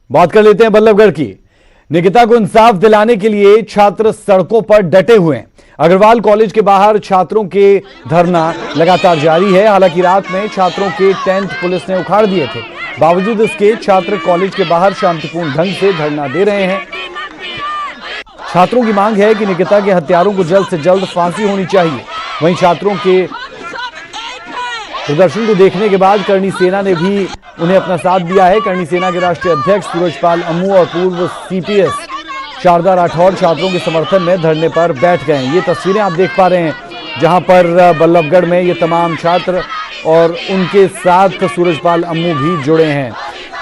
बात कर लेते हैं बल्लभगढ़ की। निकिता को इंसाफ दिलाने के लिए छात्र सड़कों पर डटे हुए हैं। अग्रवाल कॉलेज के बाहर छात्रों के धरना लगातार जारी है। हालांकि रात में छात्रों के टेंट पुलिस ने उखाड़ दिए थे। बावजूद इसके छात्र कॉलेज के बाहर शांतिपूर्ण ढंग से धरना दे रहे हैं। छात्रों की मांग है कि निकिता के हत्यारों को जल्द से जल्द फांसी होनी चाहिए। वहीं छात्रों के प्रदर्शन को देखने के बाद करणी सेना ने भी उन्हें अपना साथ दिया है। करणी सेना के राष्ट्रीय अध्यक्ष सूरजपाल अम्मू और पूर्व सीपीएस शारदा राठौर छात्रों के समर्थन में धरने पर बैठ गए हैं। ये तस्वीरें आप देख पा रहे हैं, जहां पर बल्लभगढ़ में ये तमाम छात्र और उनके साथ सूरजपाल अम्मू भी जुड़े हैं।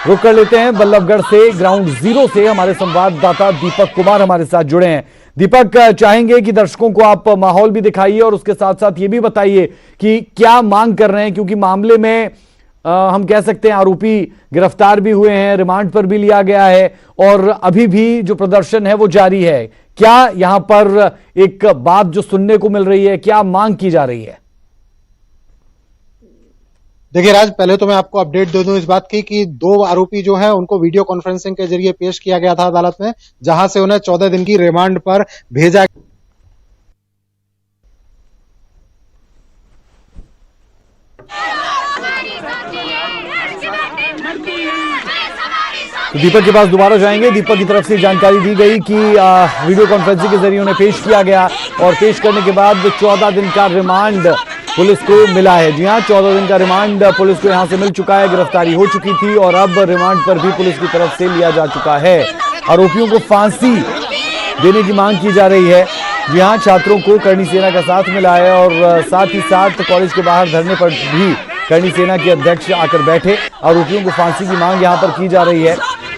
रुक कर लेते हैं बल्लभगढ़ से, ग्राउंड जीरो से हमारे संवाददाता दीपक कुमार हमारे साथ जुड़े हैं। दीपक, चाहेंगे कि दर्शकों को आप माहौल भी दिखाइए और उसके साथ साथ ये भी बताइए कि क्या मांग कर रहे हैं, क्योंकि मामले में हम कह सकते हैं आरोपी गिरफ्तार भी हुए हैं, रिमांड पर भी लिया गया है और अभी भी जो प्रदर्शन है वो जारी है। क्या यहां पर एक बात जो सुनने को मिल रही है, क्या मांग की जा रही है? देखिए राज, पहले तो मैं आपको अपडेट दे दूं इस बात की कि 2 आरोपी जो हैं उनको वीडियो कॉन्फ्रेंसिंग के जरिए पेश किया गया था अदालत में, जहां से उन्हें 14 दिन की रिमांड पर भेजा। तो दीपक के पास दोबारा जाएंगे। दीपक की तरफ से जानकारी दी गई कि वीडियो कॉन्फ्रेंसिंग के जरिए उन्हें पेश किया गया और पेश करने के बाद 14 दिन का रिमांड पुलिस को मिला है। जी हां, 14 दिन का रिमांड पुलिस को यहां से मिल चुका है। गिरफ्तारी हो चुकी थी और अब रिमांड पर भी पुलिस की तरफ से लिया जा चुका है। आरोपियों को फांसी देने की मांग की जा रही है। जी हां, छात्रों को करणी सेना का साथ मिला है और साथ ही साथ कॉलेज के बाहर धरने पर भी करणी सेना के अध्यक्ष आकर बैठे। आरोपियों को फांसी की मांग यहां पर की जा रही है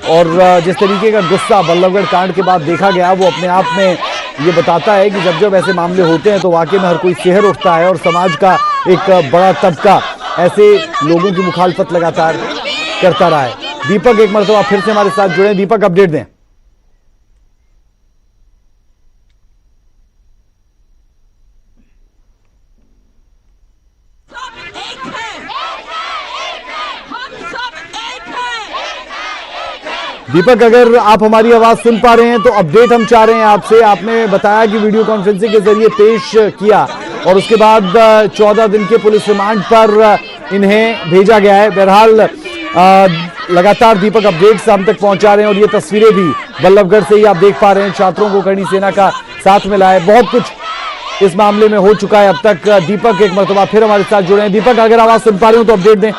और जिस तरीके का गुस्सा बल्लभगढ़ कांड के बाद देखा गया वो अपने आप में ये बताता है कि जब जब ऐसे मामले होते हैं तो वाकई में हर कोई शहर उठता है और समाज का एक बड़ा तबका ऐसे लोगों की मुखालफत लगातार करता रहा है। दीपक, एक मरतबा फिर से हमारे साथ जुड़े। दीपक, अपडेट दें। दीपक, अगर आप हमारी आवाज सुन पा रहे हैं तो अपडेट हम चाह रहे हैं आपसे। आपने बताया कि वीडियो कॉन्फ्रेंसिंग के जरिए पेश किया और उसके बाद 14 दिन के पुलिस रिमांड पर इन्हें भेजा गया है। बहरहाल लगातार दीपक अपडेट्स हम तक पहुंचा रहे हैं और ये तस्वीरें भी बल्लभगढ़ से ही आप देख पा रहे हैं। छात्रों को करणी सेना का साथ मिला है। बहुत कुछ इस मामले में हो चुका है अब तक। दीपक, एक मरतबा फिर हमारे साथ जुड़े हैं। दीपक, अगर आवाज सुन पा रहे हो तो अपडेट दें।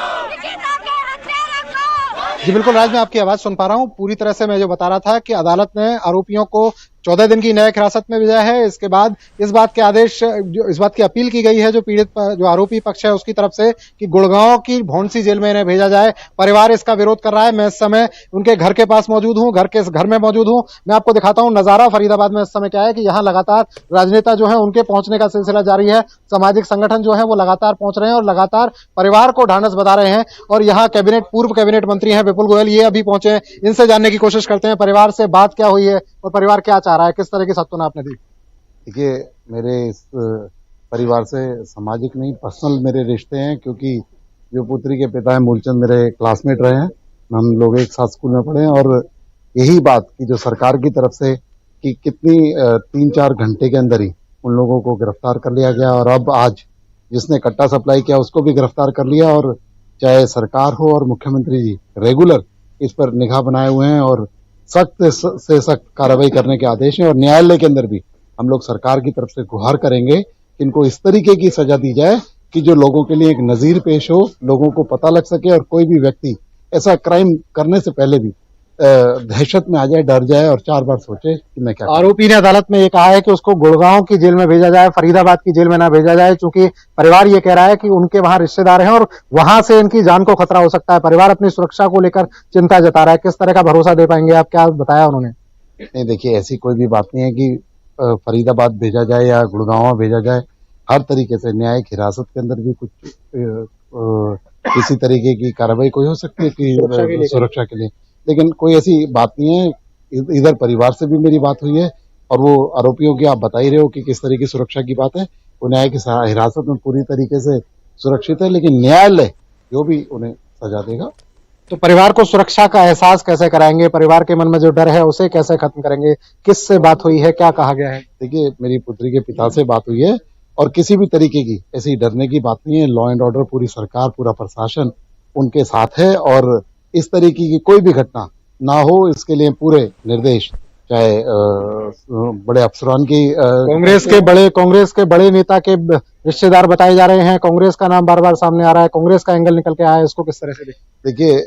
जी बिल्कुल राज, मैं आपकी आवाज सुन पा रहा हूं। पूरी तरह से मैं जो बता रहा था कि अदालत ने आरोपियों को 14 दिन की न्यायिक हिरासत में भेजा है। इसके बाद इस बात के आदेश, जो इस बात की अपील की गई है जो पीड़ित, जो आरोपी पक्ष है उसकी तरफ से, कि गुड़गांव की भौंसी जेल में इन्हें भेजा जाए। परिवार इसका विरोध कर रहा है। मैं इस समय उनके घर के पास मौजूद हूं, घर में मौजूद हूं। मैं आपको दिखाता हूं नजारा फरीदाबाद में इस समय क्या है कि यहाँ लगातार राजनेता जो है उनके पहुंचने का सिलसिला जारी है। सामाजिक संगठन जो है वो लगातार पहुंच रहे हैं और लगातार परिवार को ढांढस बता रहे हैं। और यहाँ पूर्व कैबिनेट मंत्री हैं विपुल गोयल, ये अभी पहुंचे। इनसे जानने की कोशिश करते हैं परिवार से बात क्या हुई है और परिवार क्या चाह रहा है, किस तरह की सत्वना आपने दी। देखिए, मेरे इस परिवार से सामाजिक नहीं पर्सनल मेरे रिश्ते हैं, क्योंकि जो पुत्री के पिता है मूलचंद मेरे क्लासमेट रहे हैं। हम लोग एक साथ स्कूल में पढ़े हैं और यही बात कि जो सरकार की तरफ से कि कितनी 3-4 घंटे के अंदर ही उन लोगों को गिरफ्तार कर लिया गया और अब आज जिसने कट्टा सप्लाई किया उसको भी गिरफ्तार कर लिया। और चाहे सरकार हो और मुख्यमंत्री जी रेगुलर इस पर निगाह बनाए हुए हैं और सख्त से सख्त कार्रवाई करने के आदेश हैं। और न्यायालय के अंदर भी हम लोग सरकार की तरफ से गुहार करेंगे कि इनको इस तरीके की सजा दी जाए कि जो लोगों के लिए एक नजीर पेश हो, लोगों को पता लग सके और कोई भी व्यक्ति ऐसा क्राइम करने से पहले भी दहशत में आ जाए, डर जाए और 4 बार सोचे कि मैं क्या। आरोपी ने अदालत में ये कहा है कि उसको गुड़गांव की जेल में भेजा जाए, फरीदाबाद की जेल में ना भेजा जाए, क्योंकि परिवार ये कह रहा है कि उनके वहां रिश्तेदार हैं और वहां से इनकी जान को खतरा हो सकता है। परिवार अपनी सुरक्षा को लेकर चिंता जता रहा है। किस तरह का भरोसा दे पाएंगे आप, क्या बताया उन्होंने? नहीं, देखिए, ऐसी कोई भी बात नहीं है कि फरीदाबाद भेजा जाए या गुड़गांव भेजा जाए। हर तरीके से न्यायिक हिरासत के अंदर भी कुछ किसी तरीके की कार्रवाई कोई हो सकती है कि सुरक्षा के लिए, लेकिन कोई ऐसी बात नहीं है। इधर परिवार से भी मेरी बात हुई है और वो आरोपियों की आप बता ही रहे हो कि किस तरह की सुरक्षा की बात है। वो न्याय की हिरासत में पूरी तरीके से सुरक्षित है, लेकिन न्यायालय जो भी उन्हें सजा देगा तो परिवार को सुरक्षा का एहसास कैसे कराएंगे, परिवार के मन में जो डर है उसे कैसे खत्म करेंगे, किससे बात हुई है, क्या कहा गया है? देखिए, मेरी पुत्री के पिता से बात हुई है और किसी भी तरीके की ऐसी डरने की बात नहीं है। लॉ एंड ऑर्डर, पूरी सरकार, पूरा प्रशासन उनके साथ है और इस तरीके की कोई भी घटना ना हो, इसके लिए पूरे निर्देश, चाहे बड़े अफसरान की कांग्रेस के बड़े नेता के रिश्तेदार बताए जा रहे हैं, कांग्रेस का नाम बार बार सामने आ रहा है, कांग्रेस का एंगल निकल के आया है, इसको किस तरह से देखिए,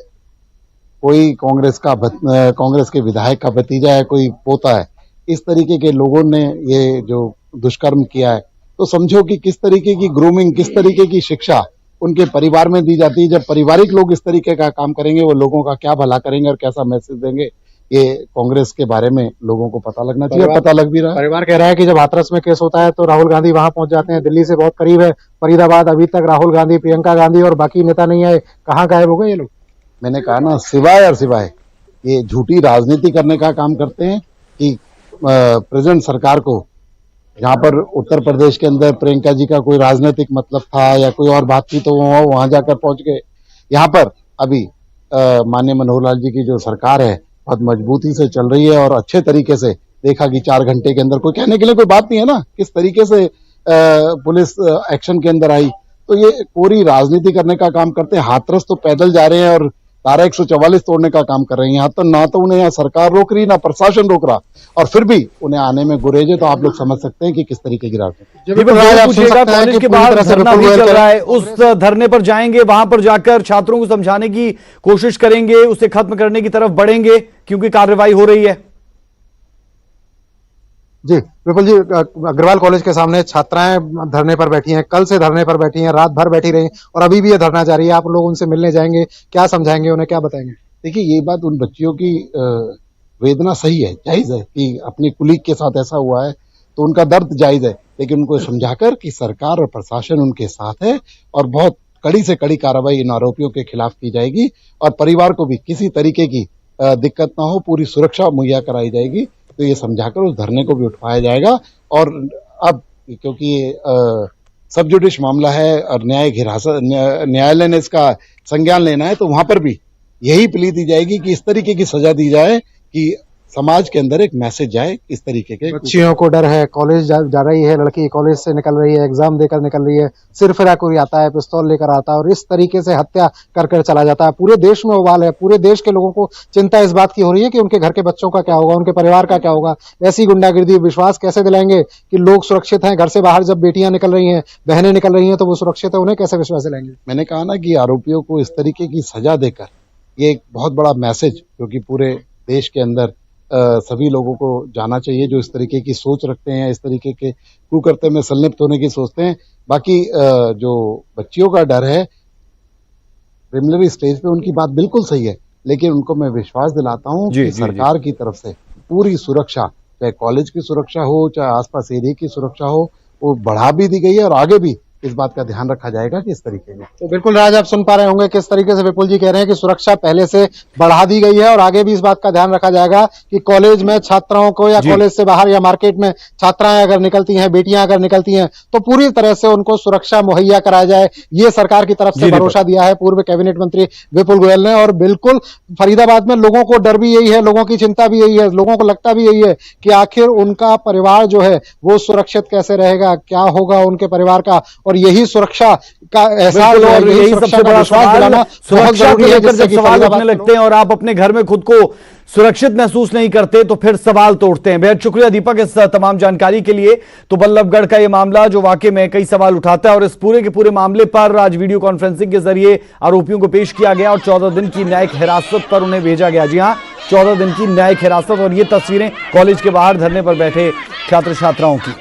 कोई कांग्रेस के विधायक का भतीजा है, कोई पोता है, इस तरीके के लोगों ने ये जो दुष्कर्म किया है, तो समझो कि किस तरीके की ग्रूमिंग, किस तरीके की शिक्षा उनके परिवार में दी जाती है। जब पारिवारिक लोग इस तरीके का काम करेंगे, वो लोगों का क्या भला करेंगे और कैसा मैसेज देंगे, ये कांग्रेस के बारे में लोगों को पता लगना चाहिए। पता लग भी रहा है। परिवार कह रहा है कि जब हाथरस में केस होता है तो राहुल गांधी वहां पहुंच जाते हैं, दिल्ली से बहुत करीब है फरीदाबाद, अभी तक राहुल गांधी, प्रियंका गांधी और बाकी नेता नहीं आए, कहाँ गायब हो गए ये लोग? मैंने कहा ना, सिवाय और सिवाय ये झूठी राजनीति करने का काम करते हैं कि प्रेजेंट सरकार को, जहां पर उत्तर प्रदेश के अंदर प्रियंका जी का कोई राजनीतिक मतलब था या कोई और बात थी तो वो वहां जाकर पहुंच गए। यहाँ पर अभी माननीय मनोहर लाल जी की जो सरकार है बहुत मजबूती से चल रही है और अच्छे तरीके से देखा कि 4 घंटे के अंदर, कोई कहने के लिए कोई बात नहीं है ना, किस तरीके से पुलिस एक्शन के अंदर आई। तो ये पूरी राजनीति करने का काम करते हैं। हाथरस तो पैदल जा रहे हैं और धारा 144 तोड़ने का काम कर रहे हैं। यहाँ तो ना तो उन्हें यहाँ सरकार रोक रही, ना प्रशासन रोक रहा, और फिर भी उन्हें आने में गुरेज है। तो आप लोग समझ सकते हैं कि किस तरीके की राजनीति। कॉलेज के बाहर धरना भी चल रहा है, उस धरने पर जाएंगे, वहां पर जाकर छात्रों को समझाने की कोशिश करेंगे, उसे खत्म करने की तरफ बढ़ेंगे क्योंकि कार्रवाई हो रही है। जी विपुल जी, अग्रवाल कॉलेज के सामने छात्राएं धरने पर बैठी हैं, कल से धरने पर बैठी हैं, रात भर बैठी रही और अभी भी ये धरना जारी है। आप लोग उनसे मिलने जाएंगे, क्या समझाएंगे उन्हें, क्या बताएंगे? देखिए, ये बात उन बच्चियों की वेदना सही है, जायज है कि अपने कुलीग के साथ ऐसा हुआ है तो उनका दर्द जायज है, लेकिन उनको समझाकर कि सरकार और प्रशासन उनके साथ है और बहुत कड़ी से कड़ी कार्रवाई इन आरोपियों के खिलाफ की जाएगी और परिवार को भी किसी तरीके की दिक्कत ना हो, पूरी सुरक्षा मुहैया कराई जाएगी। तो ये समझाकर उस धरने को भी उठवाया जाएगा। और अब क्योंकि ये सब जुडिश मामला है और न्यायालय ने इसका संज्ञान लेना है, तो वहां पर भी यही प्ली दी जाएगी कि इस तरीके की सजा दी जाए कि समाज के अंदर एक मैसेज जाए। इस तरीके के बच्चियों को डर है, कॉलेज जा रही है लड़की, कॉलेज से निकल रही है, एग्जाम देकर निकल रही है, सिर फिरा कोई आता है, पिस्तौल लेकर आता है और इस तरीके से हत्या कर चला जाता है। पूरे देश में उबाल है, पूरे देश के लोगों को चिंता इस बात की हो रही है कि उनके घर के बच्चों का क्या होगा, उनके परिवार का क्या होगा। ऐसी गुंडागिर्दी, विश्वास कैसे दिलाएंगे कि लोग सुरक्षित हैं? घर से बाहर जब बेटियां निकल रही हैं, बहनें निकल रही हैं तो वो सुरक्षित है, उन्हें कैसे विश्वास दिलाएंगे? मैंने कहा ना कि आरोपियों को इस तरीके की सजा देकर ये एक बहुत बड़ा मैसेज, क्योंकि पूरे देश के अंदर सभी लोगों को जाना चाहिए जो इस तरीके की सोच रखते हैं, इस तरीके के कुकर्ते में संलिप्त होने की सोचते हैं। बाकी जो बच्चियों का डर है, प्रिलिमिनरी स्टेज पे उनकी बात बिल्कुल सही है, लेकिन उनको मैं विश्वास दिलाता हूं कि सरकार की तरफ से पूरी सुरक्षा, चाहे कॉलेज की सुरक्षा हो, चाहे आसपास एरिया की सुरक्षा हो, वो बढ़ा भी दी गई है और आगे भी इस बात का ध्यान रखा जाएगा कि इस तरीके में। तो बिल्कुल राज, आप सुन पा रहे होंगे किस तरीके से विपुल जी कह रहे हैं कि सुरक्षा पहले से बढ़ा दी गई है और आगे भी इस बात का ध्यान रखा जाएगा कि कॉलेज में छात्राओं को या कॉलेज से बाहर या मार्केट में छात्राएं अगर निकलती हैं, बेटियां अगर निकलती हैं तो पूरी तरह से उनको सुरक्षा मुहैया कराया जाए, ये सरकार की तरफ से भरोसा दिया है पूर्व कैबिनेट मंत्री विपुल गोयल ने। और बिल्कुल फरीदाबाद में लोगों को डर भी यही है, लोगों की चिंता भी यही है, लोगों को लगता भी यही है कि आखिर उनका परिवार जो है वो सुरक्षित कैसे रहेगा, क्या होगा उनके परिवार का। और यही सुरक्षा का एहसास और यही सबसे बड़ा विश्वास दिलाना बहुत जरूरी है। जब सवाल उठने लगते हैं और आप अपने घर में खुद को सुरक्षित महसूस नहीं करते तो फिर सवाल तो उठते हैं। बेहद शुक्रिया दीपक इस तमाम जानकारी के लिए। तो बल्लभगढ़ का यह मामला जो वाकई में कई सवाल उठाता है और इस पूरे के पूरे मामले पर आज वीडियो कॉन्फ्रेंसिंग के जरिए आरोपियों को पेश किया गया और 14 दिन की न्यायिक हिरासत पर उन्हें भेजा गया। जी हां, 14 दिन की न्यायिक हिरासत। और ये तस्वीरें कॉलेज के बाहर धरने पर बैठे छात्र छात्राओं की।